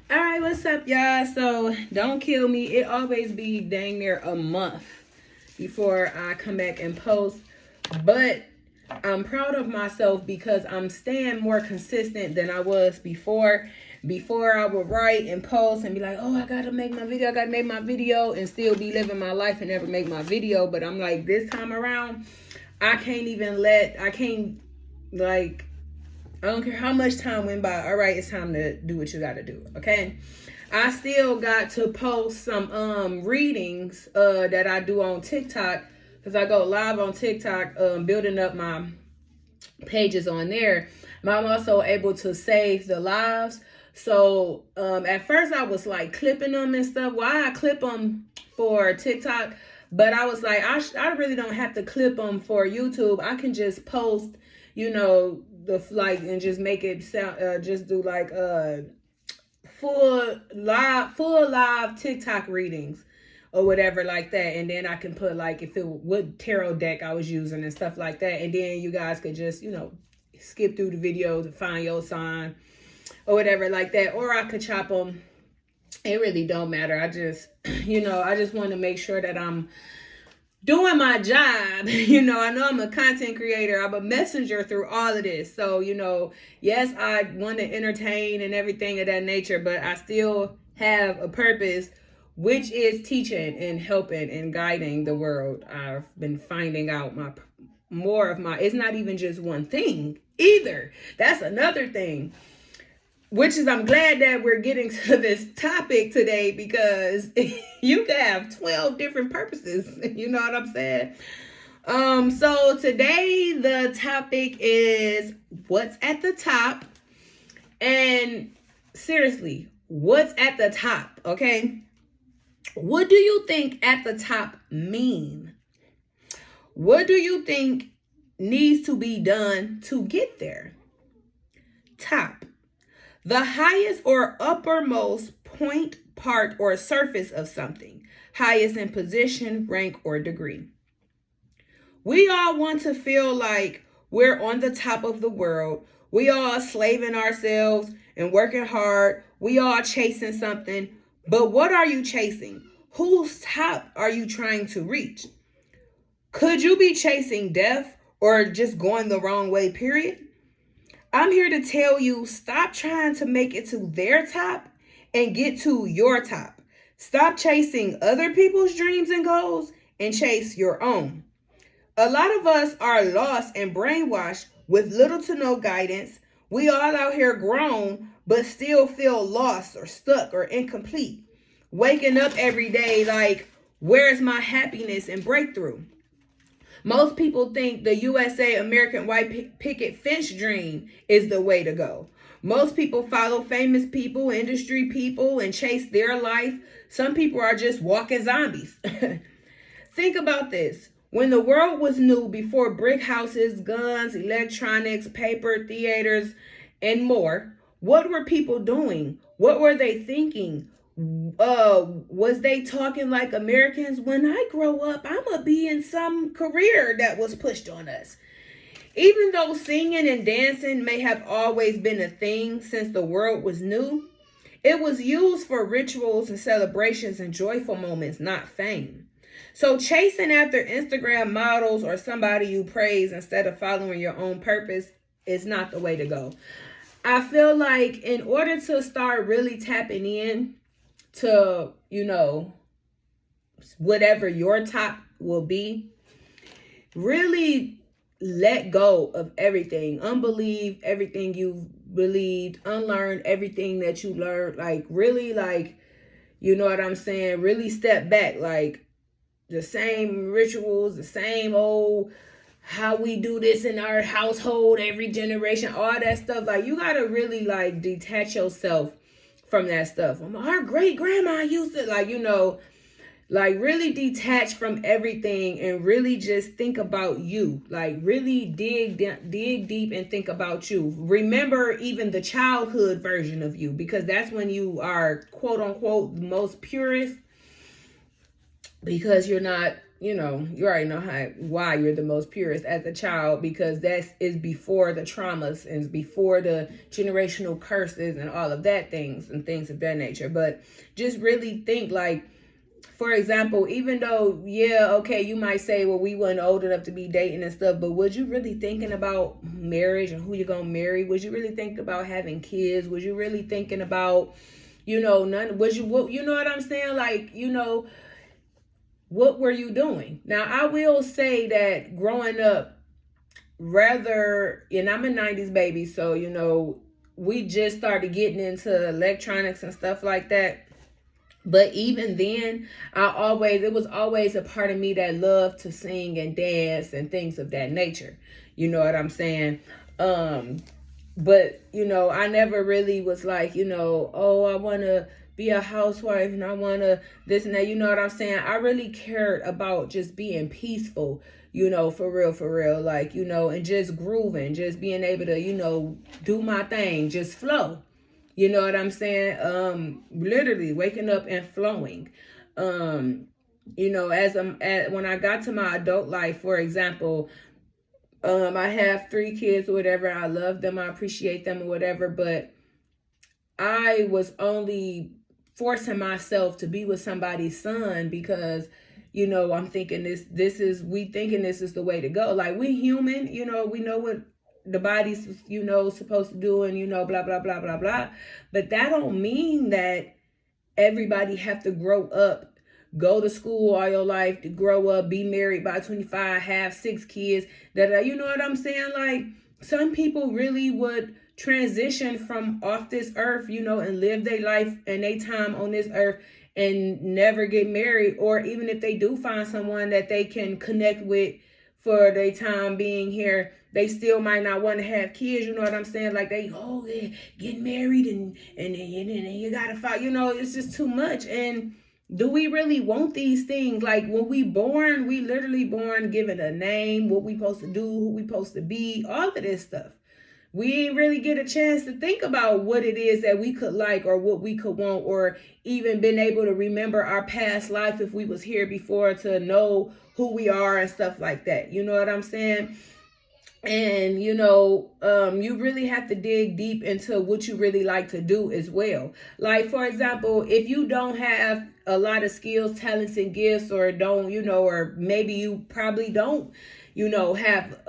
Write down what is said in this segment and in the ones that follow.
All right, what's up, y'all? So don't kill me. It always be dang near a month before I come back and post, but I'm proud of myself because I'm staying more consistent than I was before. Before I would write and post and be like, oh, I gotta make my video, and still be living my life and never make my video. But I'm like, this time around, I can't like I don't care how much time went by. All right, it's time to do what you got to do. Okay. I still got to post some readings that I do on TikTok because I go live on TikTok, building up my pages on there. But I'm also able to save the lives. So at first I was like clipping them and stuff. Why I clip them for TikTok, but I was like, I really don't have to clip them for YouTube. I can just post, the like and just make it sound just do like full live TikTok readings or whatever like that, and then I can put like if it what tarot deck I was using and stuff like that, and then you guys could just skip through the video to find your sign or whatever like that, or I could chop them. It really don't matter. I just I just want to make sure that I'm doing my job. I know I'm a content creator. I'm a messenger through all of this. So, yes, I want to entertain and everything of that nature, but I still have a purpose, which is teaching and helping and guiding the world. I've been finding out it's not even just one thing either. That's another thing. Which is, I'm glad that we're getting to this topic today because you can have 12 different purposes. You know what I'm saying? So today the topic is what's at the top. And seriously, what's at the top? Okay. What do you think at the top mean? What do you think needs to be done to get there? Top. The highest or uppermost point, part, or surface of something. Highest in position, rank, or degree. We all want to feel like we're on the top of the world. We all slaving ourselves and working hard. We all chasing something. But what are you chasing? Whose top are you trying to reach? Could you be chasing death or just going the wrong way, period? I'm here to tell you, stop trying to make it to their top and get to your top. Stop chasing other people's dreams and goals and chase your own. A lot of us are lost and brainwashed with little to no guidance. We all out here grown, but still feel lost or stuck or incomplete. Waking up every day like, where's my happiness and breakthrough? Most people think the USA American white picket fence dream is the way to go. Most people follow famous people, industry people, and chase their life. Some people are just walking zombies. Think about this. When the world was new, before brick houses, guns, electronics, paper, theaters, and more, what were people doing? What were they thinking? Was they talking like Americans? When I grow up, I'm gonna be in some career that was pushed on us. Even though singing and dancing may have always been a thing since the world was new, it was used for rituals and celebrations and joyful moments, not fame. So chasing after Instagram models or somebody you praise instead of following your own purpose is not the way to go. I feel like in order to start really tapping in to, whatever your top will be, really let go of everything. Unbelieve everything you've believed. Unlearn everything that you learned. Like, really, like, you know what I'm saying? Really step back. Like, the same rituals, the same old, how we do this in our household, every generation, all that stuff. Like, you got to really, like, detach yourself from that stuff. Our great grandma used to, like really detach from everything and really just think about you. Like, really dig deep and think about you. Remember even the childhood version of you, because that's when you are quote unquote the most purest, because you're not you know, you already know why you're the most purest as a child, because that is before the traumas and before the generational curses and all of that things and things of that nature. But just really think, like, for example, even though, yeah, okay, you might say, well, we weren't old enough to be dating and stuff, but was you really thinking about marriage and who you're gonna marry? Was you really thinking about having kids? Was you really thinking about, you know, you know what I'm saying? Like, you know, what were you doing? Now, I will say that growing up, and I'm a 90s baby, so, you know, we just started getting into electronics and stuff like that. But even then, it was always a part of me that loved to sing and dance and things of that nature. You know what I'm saying? But, you know, I never really was like, you know, oh, I want to be a housewife and I want to this and that. You know what I'm saying? I really cared about just being peaceful, you know, for real. Like, you know, and just grooving, just being able to, you know, do my thing, just flow. You know what I'm saying? Literally waking up and flowing. You know, when I got to my adult life, for example, I have 3 kids or whatever. I love them. I appreciate them or whatever. But I was only forcing myself to be with somebody's son because, you know, I'm thinking we thinking this is the way to go. Like, we human, you know, we know what the body's, you know, supposed to do, and, you know, blah, blah, blah, blah, blah. But that don't mean that everybody have to grow up, go to school all your life, to grow up, be married by 25, have 6 kids. You know what I'm saying? Like, some people really would transition from off this earth, you know, and live their life and their time on this earth and never get married. Or even if they do find someone that they can connect with for their time being here, they still might not want to have kids. You know what I'm saying? Like, they get married and you gotta fight. You know, it's just too much. And do we really want these things? Like, when we literally born given a name, what we supposed to do, who we supposed to be, all of this stuff. We ain't really get a chance to think about what it is that we could like or what we could want, or even been able to remember our past life if we was here before, to know who we are and stuff like that. You know what I'm saying? And, you know, you really have to dig deep into what you really like to do as well. Like, for example, if you don't have a lot of skills, talents, and gifts, or don't, you know, or maybe you probably don't, you know, have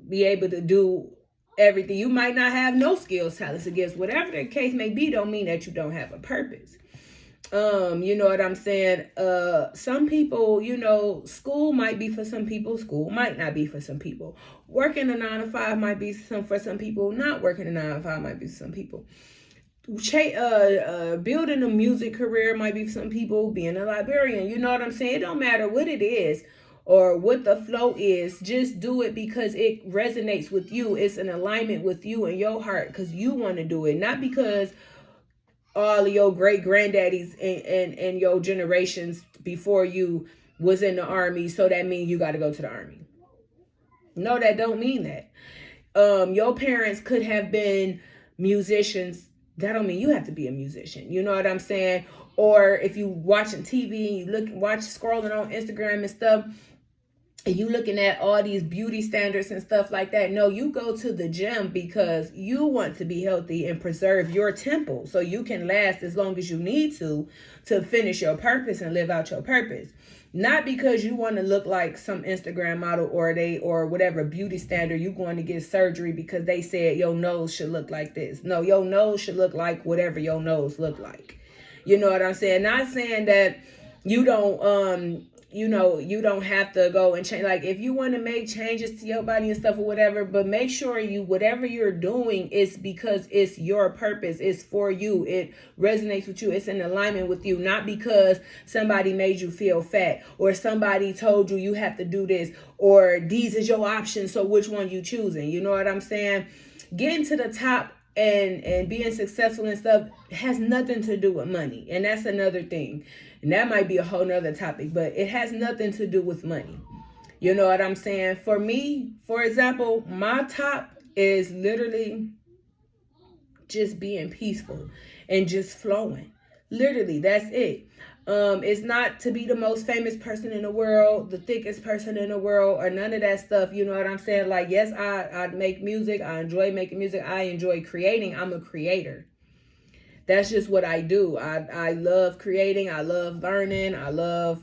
be able to do everything. You might not have no skills, talents, and gifts. Whatever the case may be, don't mean that you don't have a purpose. You know what I'm saying? Some people, you know, school might be for some people, school might not be for some people. Working a 9 to 5 might be for some people, not working a 9 to 5 might be for some people. Building a music career might be for some people, being a librarian, you know what I'm saying? It don't matter what it is or what the flow is, just do it because it resonates with you. It's an alignment with you and your heart because you want to do it, not because all of your great granddaddies and your generations before you was in the army, so that means you got to go to the army. No, that don't mean that. Your parents could have been musicians. That don't mean you have to be a musician. You know what I'm saying? Or if you watching TV, you scrolling on Instagram and stuff, and you looking at all these beauty standards and stuff like that. No, you go to the gym because you want to be healthy and preserve your temple so you can last as long as you need to finish your purpose and live out your purpose. Not because you want to look like some Instagram model or whatever beauty standard. You going to get surgery because they said your nose should look like this. No, your nose should look like whatever your nose look like. You know what I'm saying? Not saying that you don't you don't have to go and change. Like, if you want to make changes to your body and stuff or whatever, but make sure whatever you're doing is because it's your purpose. It's for you. It resonates with you. It's in alignment with you, not because somebody made you feel fat or somebody told you have to do this or these is your options. So which one you choosing? You know what I'm saying? Getting to the top and being successful and stuff has nothing to do with money. And that's another thing. And that might be a whole nother topic, but it has nothing to do with money. You know what I'm saying? For me, for example, my top is literally just being peaceful and just flowing. Literally, that's it. It's not to be the most famous person in the world, the thickest person in the world, or none of that stuff. You know what I'm saying? Like, yes, I make music. I enjoy making music. I enjoy creating. I'm a creator. That's just what I do. I love creating. I love learning. I love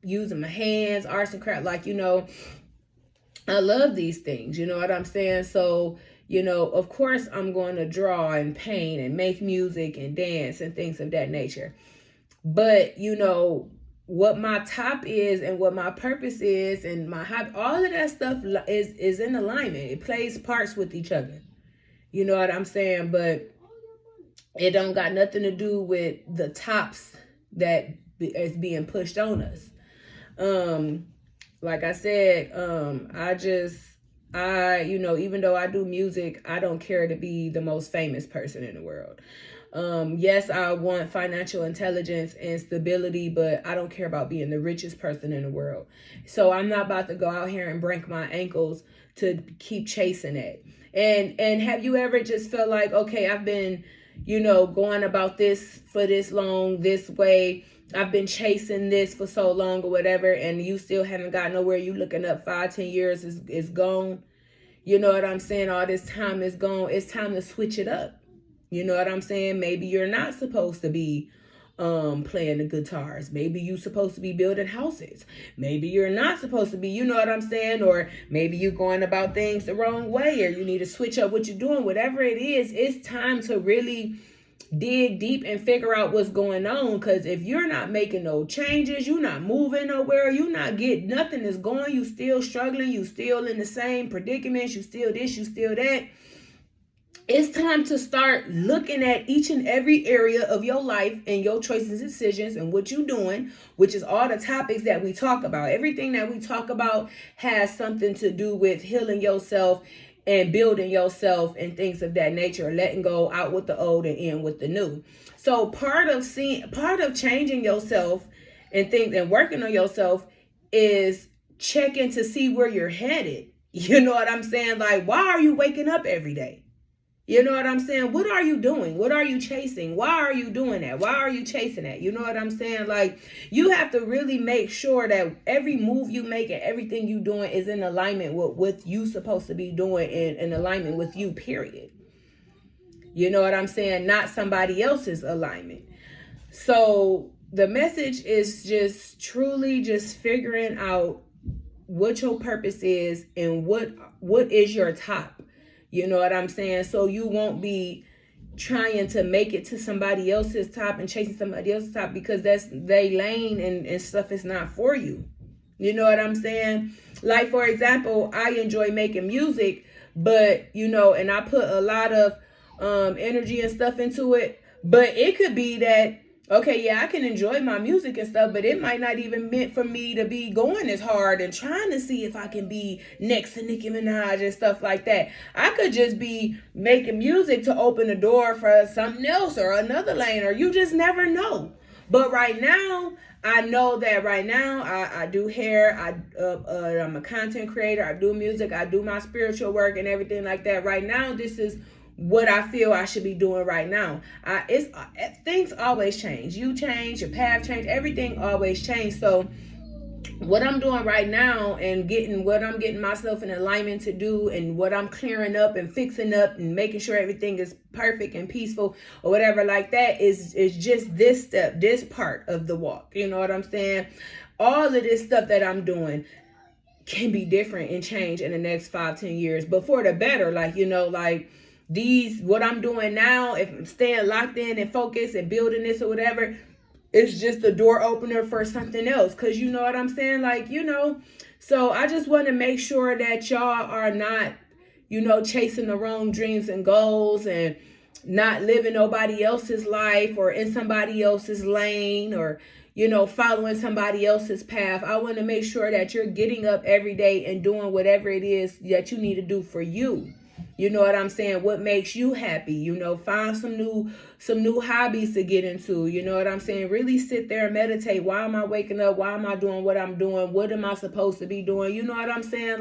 using my hands, arts and craft. Like, I love these things. You know what I'm saying? So, of course, I'm going to draw and paint and make music and dance and things of that nature. But, what my top is and what my purpose is and my hobby, all of that stuff is in alignment. It plays parts with each other. You know what I'm saying? But it don't got nothing to do with the tops that is being pushed on us. Like I said, even though I do music, I don't care to be the most famous person in the world. Yes, I want financial intelligence and stability, but I don't care about being the richest person in the world. So I'm not about to go out here and break my ankles to keep chasing it. And have you ever just felt like, okay, I've been, going about this for this long, this way. I've been chasing this for so long or whatever, and you still haven't got nowhere. You looking up 5-10 years is gone. You know what I'm saying? All this time is gone. It's time to switch it up. You know what I'm saying? Maybe you're not supposed to be playing the guitars. Maybe you're supposed to be building houses. Maybe you're not supposed to be, you know what I'm saying? Or maybe you're going about things the wrong way, or you need to switch up what you're doing. Whatever it is, it's time to really dig deep and figure out what's going on. Because if you're not making no changes, you're not moving nowhere, you're not getting nothing is going, you still struggling, you still in the same predicaments, you still this, you still that. It's time to start looking at each and every area of your life and your choices and decisions and what you're doing, which is all the topics that we talk about. Everything that we talk about has something to do with healing yourself and building yourself and things of that nature, letting go out with the old and in with the new. So part of changing yourself and things and working on yourself is checking to see where you're headed. You know what I'm saying? Like, why are you waking up every day? You know what I'm saying? What are you doing? What are you chasing? Why are you doing that? Why are you chasing that? You know what I'm saying? Like, you have to really make sure that every move you make and everything you doing is in alignment with what you supposed to be doing and in alignment with you, period. You know what I'm saying? Not somebody else's alignment. So the message is just truly just figuring out what your purpose is and what is your top. You know what I'm saying? So you won't be trying to make it to somebody else's top and chasing somebody else's top because that's their lane and stuff is not for you. You know what I'm saying? Like, for example, I enjoy making music, but, and I put a lot of energy and stuff into it. But it could be that, okay, yeah, I can enjoy my music and stuff, but it might not even meant for me to be going as hard and trying to see if I can be next to Nicki Minaj and stuff like that. I could just be making music to open the door for something else or another lane, or you just never know. But right now, I know that right now I do hair, I'm a content creator, I do music, I do my spiritual work and everything like that. Right now, this is what I feel I should be doing right now. Things always change. You change, your path change, everything always change. So what I'm doing right now and what I'm getting myself in alignment to do and what I'm clearing up and fixing up and making sure everything is perfect and peaceful or whatever like that is just this step, this part of the walk. You know what I'm saying? All of this stuff that I'm doing can be different and change in the next 5-10 years, but for the better. What I'm doing now, if I'm staying locked in and focused and building this or whatever, it's just a door opener for something else. Because you know what I'm saying? So I just want to make sure that y'all are not, chasing the wrong dreams and goals and not living nobody else's life or in somebody else's lane or, following somebody else's path. I want to make sure that you're getting up every day and doing whatever it is that you need to do for you. You know what I'm saying? What makes you happy? Find some new hobbies to get into. You know what I'm saying? Really sit there and meditate. Why am I waking up? Why am I doing what I'm doing? What am I supposed to be doing? You know what I'm saying?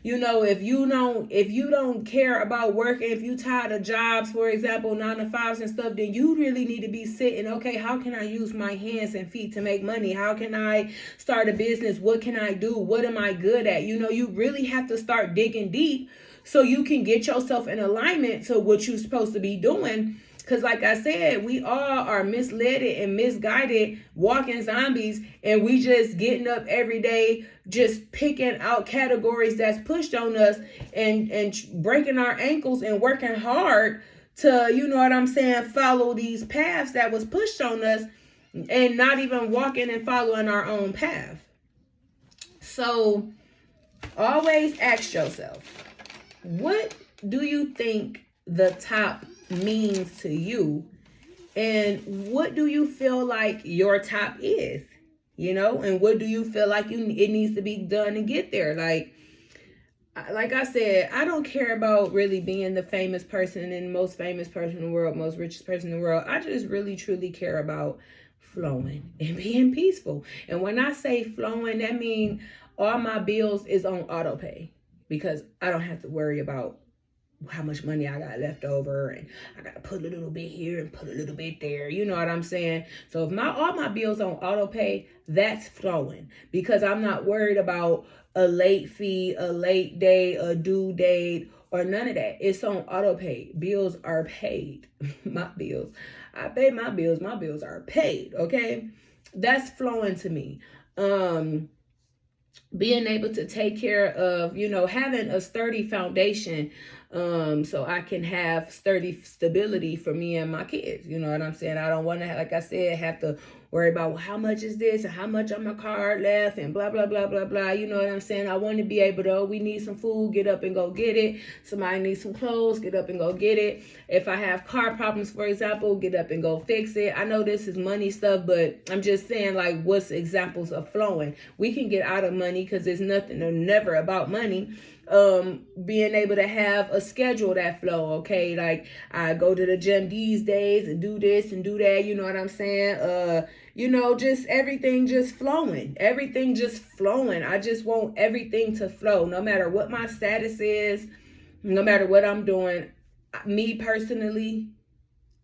You know, if you don't care about working, if you tired of jobs, for example, 9 to 5s and stuff, then you really need to be sitting, okay, how can I use my hands and feet to make money? How can I start a business? What can I do? What am I good at? You know, you really have to start digging deep so you can get yourself in alignment to what you're supposed to be doing. Because like I said, we all are misled and misguided walking zombies, and we just getting up every day, just picking out categories that's pushed on us and breaking our ankles and working hard to, you know what I'm saying, follow these paths that was pushed on us and not even walking and following our own path. So always ask yourself, what do you think the top means to you, and what do you feel like your top is, you know, and what do you feel like it needs to be done to get there? Like I said, I don't care about really being the famous person and most famous person in the world, most richest person in the world. I just really truly care about flowing and being peaceful. And when I say flowing, that means all my bills is on auto pay, because I don't have to worry about how much money I got left over, and I got to put a little bit here and put a little bit there. You know what I'm saying? So if all my bills on auto pay, that's flowing, because I'm not worried about a late fee, a late day, a due date, or none of that. It's on auto pay. Bills are paid. My bills. I pay my bills. My bills are paid. Okay? That's flowing to me. Being able to take care of, you know, having a sturdy foundation, so I can have sturdy stability for me and my kids. You know what I'm saying? I don't want to, like I said, have to worry about, well, how much is this and how much on my card left and blah, blah, blah, blah, blah. You know what I'm saying? I want to be able to, we need some food, get up and go get it. Somebody needs some clothes, get up and go get it. If I have car problems, for example, get up and go fix it. I know this is money stuff, but I'm just saying, like, what's examples of flowing? We can get out of money because there's nothing or never about money. Being able to have a schedule that flow, okay? Like, I go to the gym these days and do this and do that, you know what I'm saying? You know, just everything just flowing. Everything just flowing. I just want everything to flow, no matter what my status is, no matter what I'm doing. Me personally,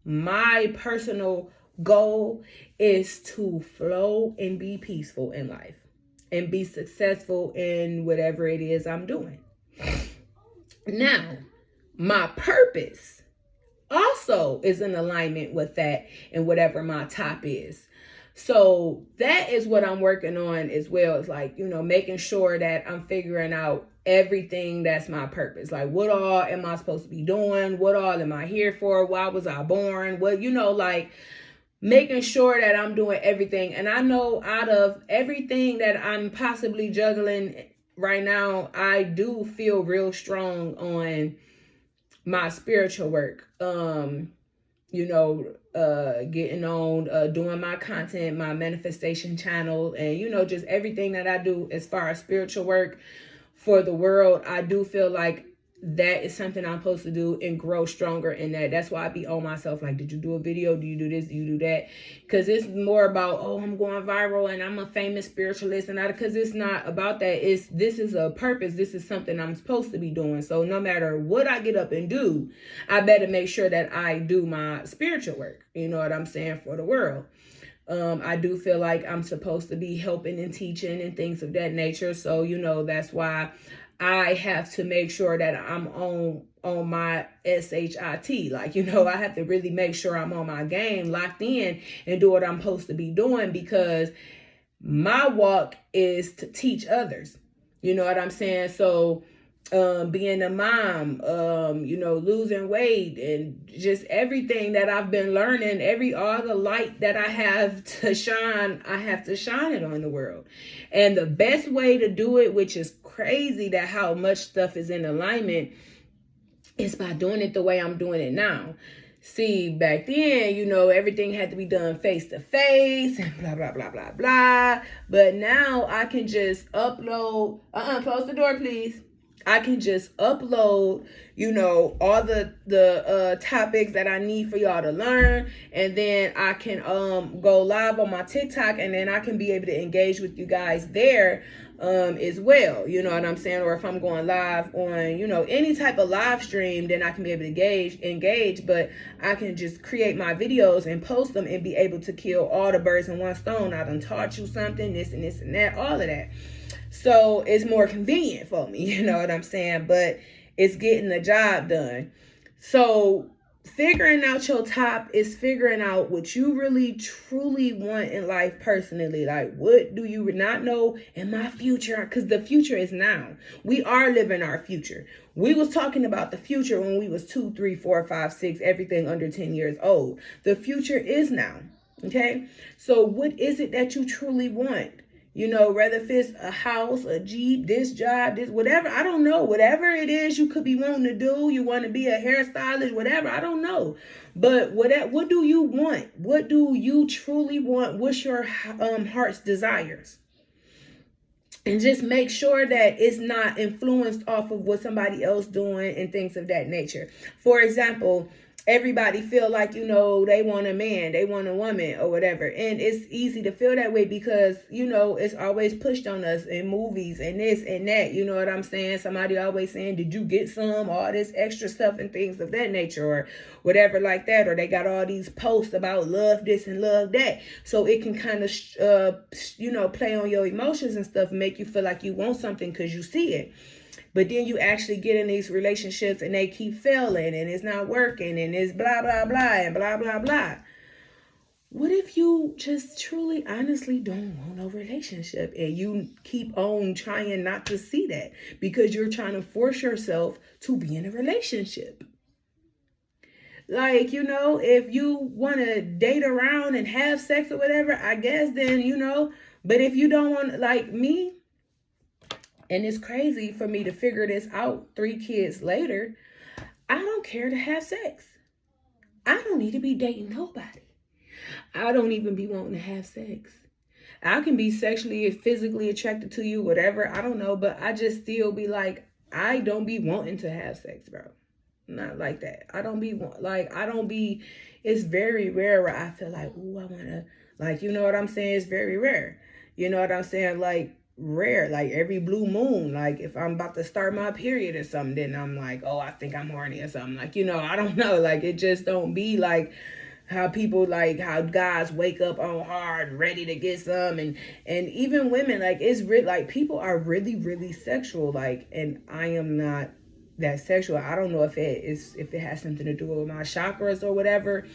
my personal goal is to flow and be peaceful in life and be successful in whatever it is I'm doing. Now, my purpose also is in alignment with that and whatever my top is. So that is what I'm working on as well. It's like, you know, making sure that I'm figuring out everything that's my purpose. Like, what all am I supposed to be doing? What all am I here for? Why was I born? What, you know, like making sure that I'm doing everything. And I know out of everything that I'm possibly juggling right now, I do feel real strong on my spiritual work. You know, getting on, doing my content, my manifestation channel, and, you know, just everything that I do as far as spiritual work for the world. I do feel like that is something I'm supposed to do and grow stronger in that. That's why I be on myself. Like, did you do a video? Do you do this? Do you do that? Because it's more about, oh, I'm going viral and I'm a famous spiritualist, and because it's not about that. This is a purpose. This is something I'm supposed to be doing. So no matter what I get up and do, I better make sure that I do my spiritual work. You know what I'm saying? For the world. I do feel like I'm supposed to be helping and teaching and things of that nature. So, you know, that's why I have to make sure that I'm on my SHIT. Like, you know, I have to really make sure I'm on my game, locked in, and do what I'm supposed to be doing, because my walk is to teach others. You know what I'm saying? So being a mom, you know, losing weight, and just everything that I've been learning, all the light that I have to shine, I have to shine it on the world. And the best way to do it, which is crazy that how much stuff is in alignment, is by doing it the way I'm doing it now. See, back then, you know, everything had to be done face to face and blah, blah, blah, blah, blah. But now I can just upload, close the door, please. I can just upload, you know, all the topics that I need for y'all to learn. And then I can go live on my TikTok, and then I can be able to engage with you guys there. as well, you know what I'm saying? Or if I'm going live on, you know, any type of live stream, then I can be able to engage, but I can just create my videos and post them and be able to kill all the birds in one stone. I done taught you something, this and that, all of that. So it's more convenient for me, you know what I'm saying? But it's getting the job done. So figuring out your top is figuring out what you really truly want in life personally. Like, what do you not know in my future? Because the future is now. We are living our future. We was talking about the future when we was 2, 3, 4, 5, 6, everything under 10 years old. The future is now. Okay. So what is it that you truly want? You know, whether if it's a house, a Jeep, this job, this, whatever, I don't know. Whatever it is you could be wanting to do, you want to be a hairstylist, whatever, I don't know. But what do you want? What do you truly want? What's your heart's desires? And just make sure that it's not influenced off of what somebody else doing and things of that nature. For example, everybody feel like, you know, they want a man, they want a woman or whatever. And it's easy to feel that way because, you know, it's always pushed on us in movies and this and that. You know what I'm saying? Somebody always saying, did you get some? All this extra stuff and things of that nature or whatever like that. Or they got all these posts about love this and love that. So it can kind of, you know, play on your emotions and stuff, make you feel like you want something because you see it. But then you actually get in these relationships and they keep failing and it's not working and it's blah, blah, blah, and blah, blah, blah. What if you just truly, honestly don't want no relationship and you keep on trying not to see that because you're trying to force yourself to be in a relationship? Like, you know, if you want to date around and have sex or whatever, I guess then, you know, but if you don't want, like me, and it's crazy for me to figure this out 3 kids later, I don't care to have sex. I don't need to be dating nobody. I don't even be wanting to have sex. I can be sexually and physically attracted to you, whatever, I don't know, but I just still be like, I don't be wanting to have sex, bro. Not like that. It's very rare where I feel like, ooh, I want to, like, you know what I'm saying? It's very rare. You know what I'm saying? Like, rare, like every blue moon, like if I'm about to start my period or something, then I'm like, oh, I think I'm horny or something, like, you know, I don't know, like it just don't be like how people, like how guys wake up on hard ready to get some, and even women, like it's like people are really sexual, like, and I am not that sexual. I don't know if it has something to do with my chakras or whatever,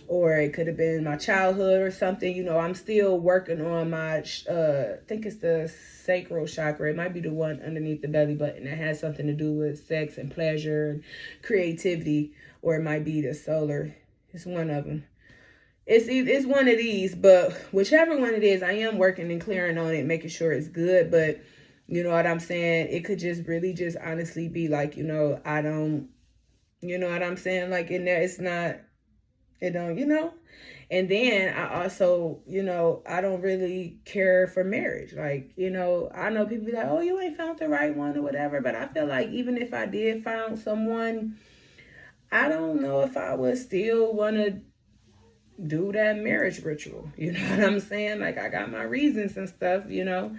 or it could have been my childhood or something. You know, I'm still working on my, I think it's the sacral chakra. It might be the one underneath the belly button that has something to do with sex and pleasure and creativity, or it might be the solar. It's one of them. It's one of these, but whichever one it is, I am working and clearing on it, making sure it's good. But you know what I'm saying? It could just really just honestly be like, you know, I don't, you know what I'm saying? Like in there, it's not, it don't, you know. And then I also, you know, I don't really care for marriage. Like, you know, I know people be like, oh, you ain't found the right one or whatever. But I feel like even if I did find someone, I don't know if I would still want to do that marriage ritual. You know what I'm saying? Like, I got my reasons and stuff, you know.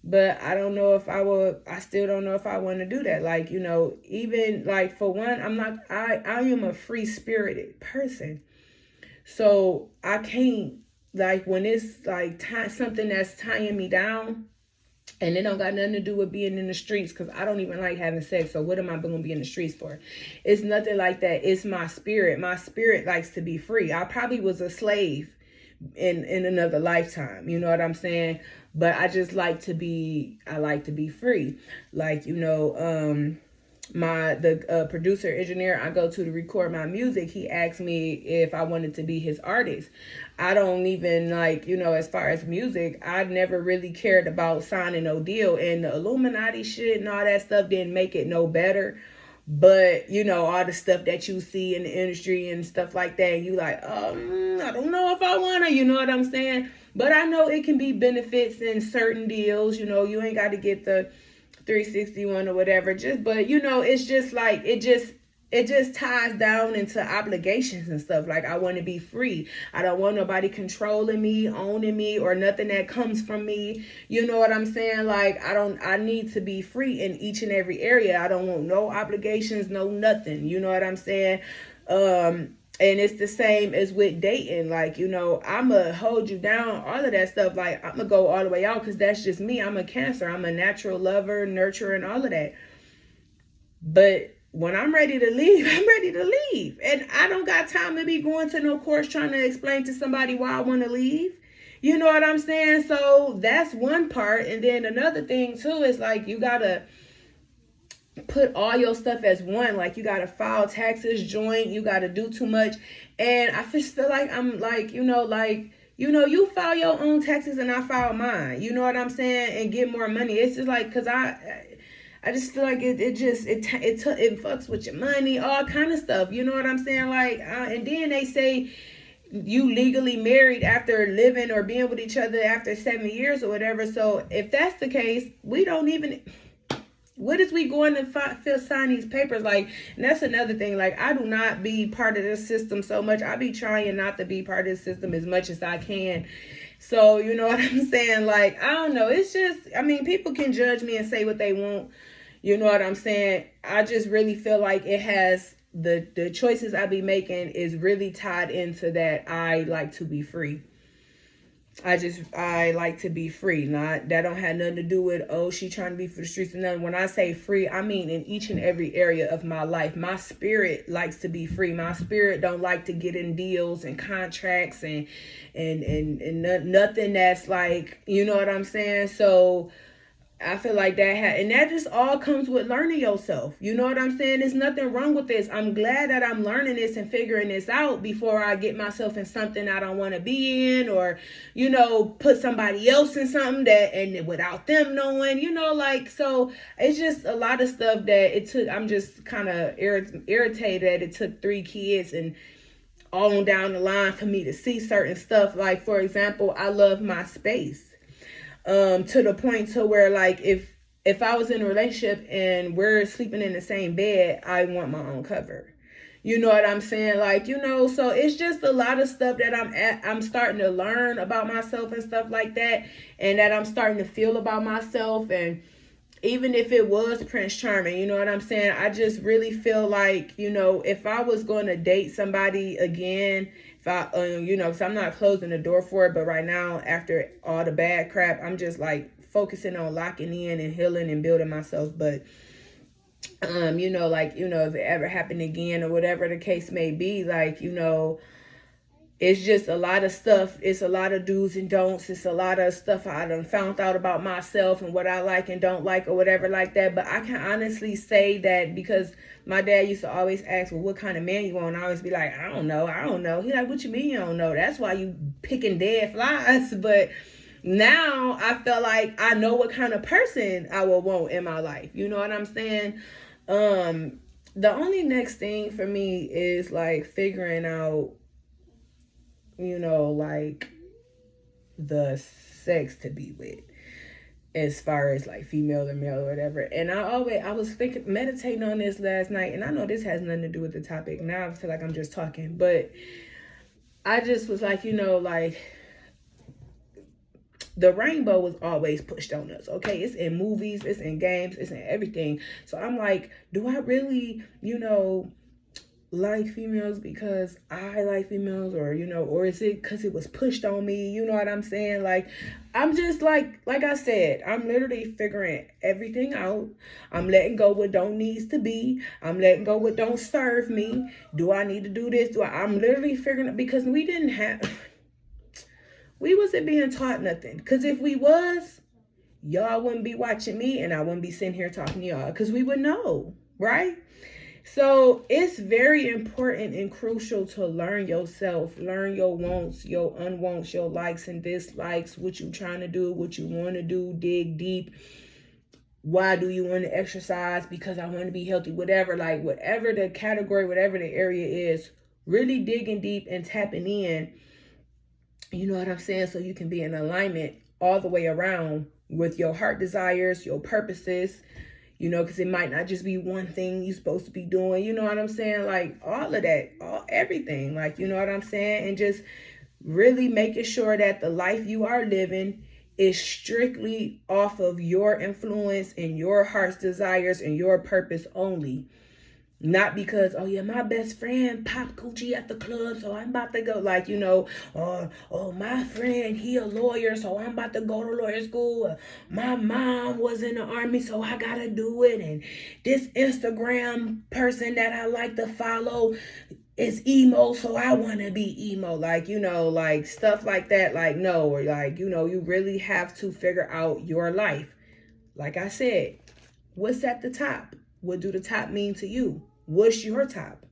But I don't know if I still don't know if I want to do that. Like, you know, even like for one, I am a free spirited person. So I can't, like, when it's like something that's tying me down and it don't got nothing to do with being in the streets, because I don't even like having sex. So what am I going to be in the streets for? It's nothing like that. It's my spirit. My spirit likes to be free. I probably was a slave in another lifetime. You know what I'm saying? But I just like to be free. Like, you know, the producer engineer I go to record my music, he asked me if I wanted to be his artist. I don't even, like, you know, as far as music, I never really cared about signing no deal, and the Illuminati shit and all that stuff didn't make it no better. But, you know, all the stuff that you see in the industry and stuff like that, and you like, I don't know if I want to, you know what I'm saying? But I know it can be benefits in certain deals. You know, you ain't got to get the 361 or whatever. But, you know, it's just like, it just ties down into obligations and stuff. Like, I want to be free. I don't want nobody controlling me, owning me, or nothing that comes from me. You know what I'm saying? Like, I need to be free in each and every area. I don't want no obligations, no nothing. You know what I'm saying? And it's the same as with dating. Like, you know, I'ma hold you down, all of that stuff. Like, I'ma go all the way out because that's just me. I'm a Cancer. I'm a natural lover, nurturer, and all of that. But when I'm ready to leave, I'm ready to leave. And I don't got time to be going to no course trying to explain to somebody why I want to leave. You know what I'm saying? So that's one part. And then another thing too is like, you got to put all your stuff as one. Like, you got to file taxes joint. You got to do too much. And I just feel like I'm like, you file your own taxes and I file mine. You know what I'm saying? And get more money. It's just like, because I just feel like it fucks with your money, all kind of stuff. You know what I'm saying? Like, and then they say you legally married after living or being with each other after 7 years or whatever. So if that's the case, we don't even, what is we going to sign these papers? Like, and that's another thing. Like, I do not be part of this system so much. I be trying not to be part of this system as much as I can. So, you know what I'm saying? Like, I don't know. It's just, I mean, people can judge me and say what they want. You know what I'm saying? I just really feel like it has, the choices I be making is really tied into that I like to be free. I like to be free. Not, that don't have nothing to do with, oh, she trying to be for the streets and nothing. When I say free, I mean in each and every area of my life. My spirit likes to be free. My spirit don't like to get in deals and contracts and nothing that's like, you know what I'm saying? So I feel like and that just all comes with learning yourself. You know what I'm saying? There's nothing wrong with this. I'm glad that I'm learning this and figuring this out before I get myself in something I don't want to be in, or, you know, put somebody else in something and without them knowing, you know, like, so it's just a lot of stuff that it took. I'm just kind of irritated that it took 3 kids and on down the line for me to see certain stuff. Like, for example, I love my space. To the point to where, like, if I was in a relationship and we're sleeping in the same bed, I want my own cover. You know what I'm saying? Like, you know, so it's just a lot of stuff that I'm starting to learn about myself and stuff like that, and that I'm starting to feel about myself. And even if it was Prince Charming, you know what I'm saying? I just really feel like, you know, if I was going to date somebody again, if I, you know, because I'm not closing the door for it, but right now, after all the bad crap, I'm just like focusing on locking in and healing and building myself. But, you know, like, you know, if it ever happened again or whatever the case may be, like, you know, it's just a lot of stuff. It's a lot of do's and don'ts. It's a lot of stuff I done found out about myself and what I like and don't like or whatever like that. But I can honestly say that because my dad used to always ask, well, what kind of man you want? And I always be like, I don't know. He like, what you mean you don't know? That's why you picking dead flies. But now I feel like I know what kind of person I will want in my life. You know what I'm saying? The only next thing for me is like figuring out, you know, like the sex to be with, as far as like female or male or whatever. And I was meditating on this last night, and I know this has nothing to do with the topic. Now I feel like I'm just talking, but I just was like, you know, like the rainbow was always pushed on us. Okay, it's in movies, it's in games, it's in everything. So I'm like, do I really, you know, like females because I like females, or, you know, or is it because it was pushed on me? You know what I'm saying? Like, I'm just like I said, I'm literally figuring everything out. I'm letting go what don't needs to be. I'm letting go what don't serve me. Do I need to do this? I'm literally figuring it, because we wasn't being taught nothing. Because if we was, y'all wouldn't be watching me and I wouldn't be sitting here talking to y'all, because we would know, right? So it's very important and crucial to learn yourself, learn your wants, your unwants, your likes and dislikes, what you trying to do, what you want to do, dig deep. Why do you want to exercise? Because I want to be healthy, whatever, like whatever the category, whatever the area is, really digging deep and tapping in, you know what I'm saying? So you can be in alignment all the way around with your heart desires, your purposes, you know, because it might not just be one thing you're supposed to be doing, you know what I'm saying? Like all of that, everything, like, you know what I'm saying? And just really making sure that the life you are living is strictly off of your influence and your heart's desires and your purpose only. Not because, oh yeah, my best friend pop coochie at the club, so I'm about to go, like, you know, or, oh, my friend, he a lawyer, so I'm about to go to lawyer school. My mom was in the army, so I gotta do it. And this Instagram person that I like to follow is emo, so I want to be emo. Like, you know, like stuff like that. Like, no, or like, you know, you really have to figure out your life. Like I said, what's at the top? What do the top mean to you? What's your top?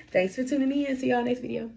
Thanks for tuning in. See y'all next video.